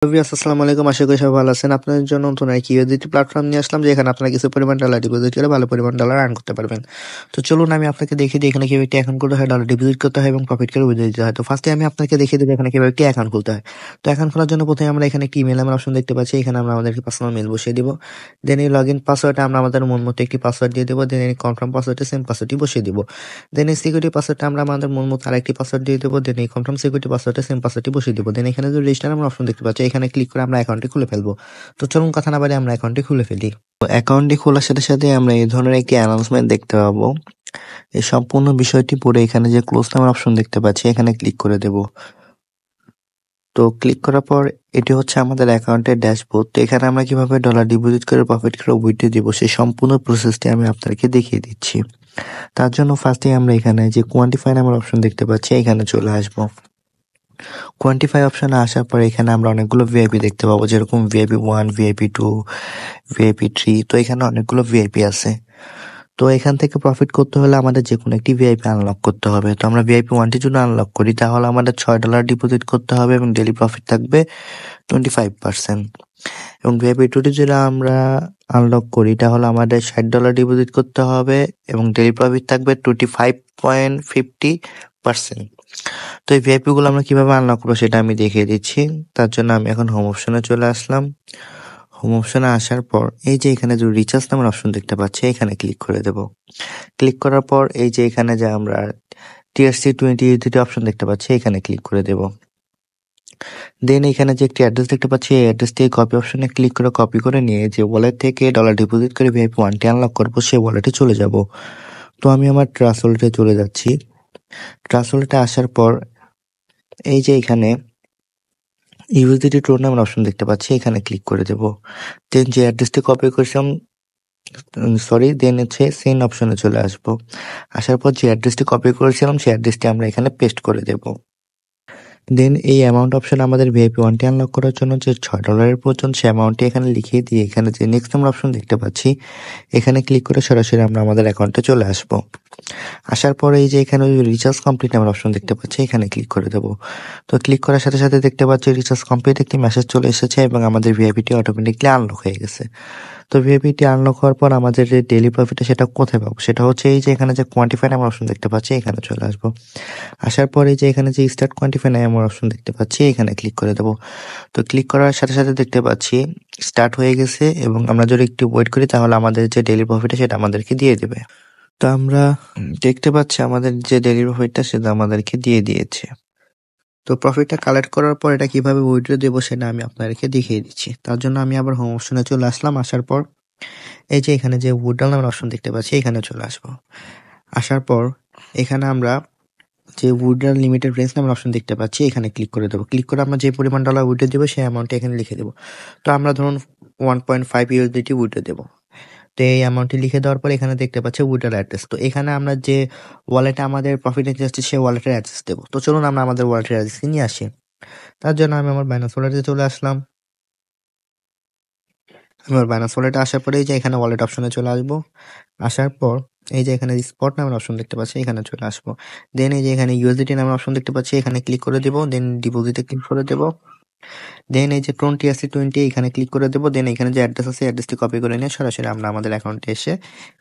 Viewers আসসালামু আলাইকুম, আশা করি সবাই ভালো আছেন। আপনাদের জন্য নতুন একটি ইউএসডিটি প্ল্যাটফর্ম নিয়ে আসলাম, যেখানে আপনারা কিছু পরিমাণ ডলার ডিপোজিট করে ভালো পরিমাণ ডলার আর্ন করতে পারবেন। তো চলুন আমি আপনাকে দেখিয়ে দিই এখানে কিভাবে একটি অ্যাকাউন্ট খুলতে হয়, ডলার ডিপোজিট করতে হয় এবং প্রফিট করে উইথড্র দিতে হয়। তো ফার্স্টে আমি আপনাকে দেখিয়ে দেবো এখানে কিভাবে একটি অ্যাকাউন্ট খুলতে হয়। তো অ্যাকাউন্ট খোলার জন্য প্রথমে আমরা এখানে একটি ইমেল নামের অপশন দেখতে পাচ্ছি, এখানে আমরা আমাদের পার্সোনাল মেল বসিয়ে দিব। দেন এই লগ ইন পাসওয়ার্ডে আমরা আমাদের মন মতো একটি পাসওয়ার্ড দিয়ে দেবো। দেন এই কনফার্ম পাসওয়ার্ডে সেম পাসওয়ার্ডটি বসিয়ে দিব। দেন এই সিকিউরিটি পাসওয়ার্ডটা আমরা আমাদের মন মতো আরেকটি পাসওয়ার্ড দিয়ে দেবো। দেন এই কনফার্ম সিকিউরিটি পাসওয়ার্ডে সেম পাসওয়ার্ডটি বসিয়ে দিব। দেন এখানে যে রেজিস্টার আমরা অপশন দেখতে পাচ্ছি, এখানে ক্লিক করে আমরা অ্যাকাউন্টটি খুলে ফেলবো। তো চলুন কথা না বাড়িয়ে আমরা অ্যাকাউন্টটি খুলে ফেলি। তো অ্যাকাউন্টটি খোলার সাথে সাথে আমরা এই ধরনের একটি অ্যানাউন্সমেন্ট দেখতে পাবো। এই সম্পূর্ণ বিষয়টি পড়ে এখানে যে ক্লোজ নামের অপশন দেখতে পাচ্ছি, এখানে ক্লিক করে দেব। তো ক্লিক করার পর এটি হচ্ছে আমাদের অ্যাকাউন্টের ড্যাশবোর্ড। তো এখানে আমরা কিভাবে ডলার ডিপোজিট করে প্রফিট করে উইথড্র দিব সেই সম্পূর্ণ প্রসেসটি আমি আপনাদেরকে দেখিয়ে দিচ্ছি। তার জন্য ফার্স্টেই আমরা এখানে যে কোয়ান্টিফাই নামের অপশন দেখতে পাচ্ছি, এখানে চলে আসবো। কোয়ান্টিফাই অপশনে আসার পর এখানে আমরা অনেকগুলো ভিআইপি দেখতে পাবো, যেরকম ভিআইপি 1, ভিআইপি 2, ভিআইপি 3। তো এখানে অনেকগুলো ভিআইপি আছে। তো এখান থেকে প্রফিট করতে হলে আমাদের যে কোনো একটি ভিআইপি আনলক করতে হবে। তো আমরা ভিআইপি 1টি যদি আনলক করি, তাহলে আমাদের $6 ডিপোজিট করতে হবে এবং ডেইলি প্রফিট থাকবে 25%। এবং ভিআইপি 2টি যদি আমরা আনলক করি, তাহলে আমাদের $60 ডিপোজিট করতে হবে এবং ডেইলি প্রফিট থাকবে 25.50%। তো এই ভিআইপি গুলো আমরা কিভাবে আনলক করবো সেটা আমি দেখিয়ে দিচ্ছি। তার জন্য আমি এখন হোম অপশনে চলে আসলাম। হোম অপশনে আসার পর এই যে এখানে যে রিচার্জ নামের অপশন দেখতে পাচ্ছি, এখানে ক্লিক করে দেব। ক্লিক করার পর এই যে এখানে যে আমরা TRC20 ইউএসডিটি অপশন দেখতে পাচ্ছি, এখানে ক্লিক করে দেব। দেন এখানে যে একটি অ্যাড্রেস দেখতে পাচ্ছি, এই অ্যাড্রেসটি কপি অপশনে ক্লিক করে কপি করে নিয়ে যে ওয়ালেট থেকে ডলার ডিপোজিট করে ভিআইপি 1টি আনলক করবো, সেই ওয়ালেটে চলে যাব। তো আমি আমার ট্রাস্ট ওয়ালেটে চলে যাচ্ছি। ট্রাস্ট ওয়ালেটে আসার পর এই যে এখানে ইউএসডিটি টোর নামের অপশন দেখতে পাচ্ছি, এখানে ক্লিক করে দেব। দেন যে অ্যাড্রেসটি কপি করেছিলাম, দেন হচ্ছে সেন্ড অপশনে চলে আসবো। আসার পর যে অ্যাড্রেসটি কপি করেছিলাম, সেই অ্যাড্রেসটি আমরা এখানে পেস্ট করে দেব। দেন এই অ্যামাউন্ট অপশন আমাদের ভিআইপি 1টি আনলক করার জন্য যে $6 প্রয়োজন, সেই অ্যামাউন্টটি এখানে লিখিয়ে দিয়ে এখানে যে নেক্সট নাম্বার অপশন দেখতে পাচ্ছি, এখানে ক্লিক করে সরাসরি আমরা আমাদের অ্যাকাউন্টে চলে আসবো। আসার পরে এই যে এখানে রিচার্জ কমপ্লিট নামের অপশন দেখতে পাচ্ছি, এখানে ক্লিক করে দেব। তো ক্লিক করার সাথে সাথে দেখতে পাচ্ছি রিচার্জ কমপ্লিট একটি মেসেজ চলে এসেছে এবং আমাদের ভিআইপিটি অটোমেটিকলি আনলক হয়ে গেছে। তো ভিআইপিটি আনলক হওয়ার পর আমাদের যে ডেইলি প্রফিটটা সেটা কোথায় পাবো, সেটা হচ্ছে এই যে এখানে যে কোয়ান্টিফাই নামের অপশন দেখতে পাচ্ছি, এখানে চলে আসবো। আসার পর এই যে এখানে যে স্টার্ট কোয়ান্টিফাই নামের অপশন দেখতে পাচ্ছি, এখানে ক্লিক করে দেবো। তো ক্লিক করার সাথে সাথে দেখতে পাচ্ছি স্টার্ট হয়ে গেছে এবং আমরা যদি একটু ওয়েট করি, তাহলে আমাদের যে ডেইলি প্রফিটটা সেটা আমাদেরকে দিয়ে দেবে। তো আমরা দেখতে পাচ্ছি আমাদের যে ডেইলি প্রফিটটা সেটা আমাদেরকে দিয়ে দিয়েছে। তো প্রফিটটা কালেক্ট করার পর এটা কিভাবে উইথড্র দেবো সেটা আমি আপনাদেরকে দেখিয়ে দিচ্ছি। তার জন্য আমি আবার হোম অপশনে চলে আসলাম। আসার পর এই যে এখানে যে উইথড্র নামের অপশন দেখতে পাচ্ছি, এখানে চলে আসবো। আসার পর এখানে আমরা যে উইথড্র লিমিটেড রেঞ্জ নামের অপশন দেখতে পাচ্ছি, এখানে ক্লিক করে দেবো। ক্লিক করে আমরা যে পরিমাণ ডলার উইথড্র দেবো সেই অ্যামাউন্টটা এখানে লিখে দেবো। তো আমরা ধরুন 1.5 ইউএসডিটি উইথড্র দেবো। তো এই অ্যামাউন্টটি লিখে দেওয়ার পর এখানে দেখতে পাচ্ছি উইথড্র অ্যাড্রেস। তো এখানে আমরা যে ওয়ালেটে আমাদের প্রফিট নিতে যাচ্ছি সেই ওয়ালেটের অ্যাড্রেস দেবো। তো চলুন আমরা আমাদের ওয়ালেটের অ্যাড্রেস নিয়ে আসি। তার জন্য আমি আমার বাইনান্স ওয়ালেটে চলে আসলাম। আমার বাইনান্স ওয়ালেটে আসার পরে এই যে এখানে ওয়ালেট অপশনে চলে আসবো। আসার পর এই যে এখানে স্পট নামের অপশন দেখতে পাচ্ছি, এখানে চলে আসবো। দেন এই যে এখানে ইউএসডিটি নামের অপশন দেখতে পাচ্ছি, এখানে ক্লিক করে দেবো। দেন ডিপোজিটে ক্লিক করে দেবো। দেন এই যে TRC20 এখানে ক্লিক করে দেবো। দেন এখানে যে অ্যাড্রেস আছে অ্যাড্রেসটি কপি করে নিয়ে সরাসরি আমরা আমাদের অ্যাকাউন্টে এসে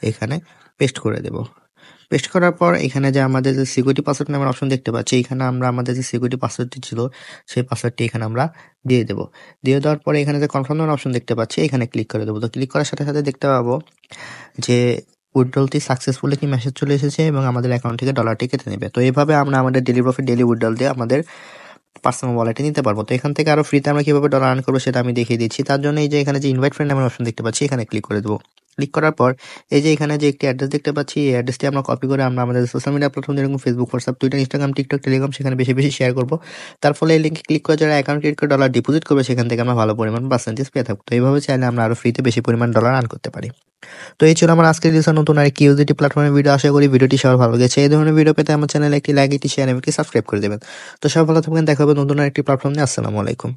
এখানে পেস্ট করে দেবো। পেস্ট করার পর এখানে যে আমাদের যে সিকিউরিটি পাসওয়ার্ড নামের অপশন দেখতে পাচ্ছি, এখানে আমরা আমাদের যে সিকিউরিটি পাসওয়ার্ডটি ছিল সেই পাসওয়ার্ডটি এখানে আমরা দিয়ে দেবো। দিয়ে দেওয়ার পরে এখানে যে কনফার্ম নামের অপশন দেখতে পাচ্ছি, এখানে ক্লিক করে দেবো। তো ক্লিক করার সাথে সাথে দেখতে পাবো যে উইথড্রলটি সাকসেসফুল একটি মেসেজ চলে এসেছে এবং আমাদের অ্যাকাউন্ট থেকে ডলারটি কেটে নেবে। তো এইভাবে আমরা আমাদের ডেইলি প্রফিট ডেইলি উইথড্রল দিয়ে আমাদের পার্সোনাল ওয়ালেটে নিতে পারবো। তো এখান থেকে আরো ফ্রিতে আমরা কিভাবে ডলার আর্ন করবো সেটা আমি দেখিয়ে দিচ্ছি। তার জন্য এই যে এখানে যে ইনভাইট ফ্রেন্ড নামের অপশন দেখতে পাচ্ছি, এখানে ক্লিক করে দেবো। ক্লিক করার পর এই যে এখানে যে একটি অ্যাড্রেস দেখতে পাচ্ছি, এই অ্যাড্রেসটি আমরা কপি করে আমরা আমাদের সোশ্যাল মিডিয়া প্ল্যাটফর্ম যেরকম Facebook, WhatsApp, Twitter, Instagram, TikTok, Telegram সেখানে বেশি বেশি শেয়ার করবো। তার ফলে এই লিঙ্কে ক্লিক করে যারা অ্যাকাউন্ট ক্রিয়েট করে ডলার ডিপোজিট করবে, সেখান থেকে আমরা ভালো পরিমাণ পার্সেন্টেজ পেয়ে থাকবো। তো এইভাবে চাইলে আমরা আরো ফ্রিতে বেশি পরিমাণ ডলার আর্ন করতে পারি। তো এই ছিল আমার আজকের রিলসের নতুন আরেকটি ইউএসডিটি প্ল্যাটফর্মের ভিডিও। আশা করি ভিডিওটি সবার ভালো লেগেছে। এই ধরনের ভিডিও পেতে আমার চ্যানেলে একটি লাইক, একটি শেয়ার এবং একটি সাবস্ক্রাইব করে দেবেন। তো সবাই ভালো থাকবেন, দেখা হবে নতুন আরেকটি প্ল্যাটফর্ম নিয়ে। আসসালামু আলাইকুম।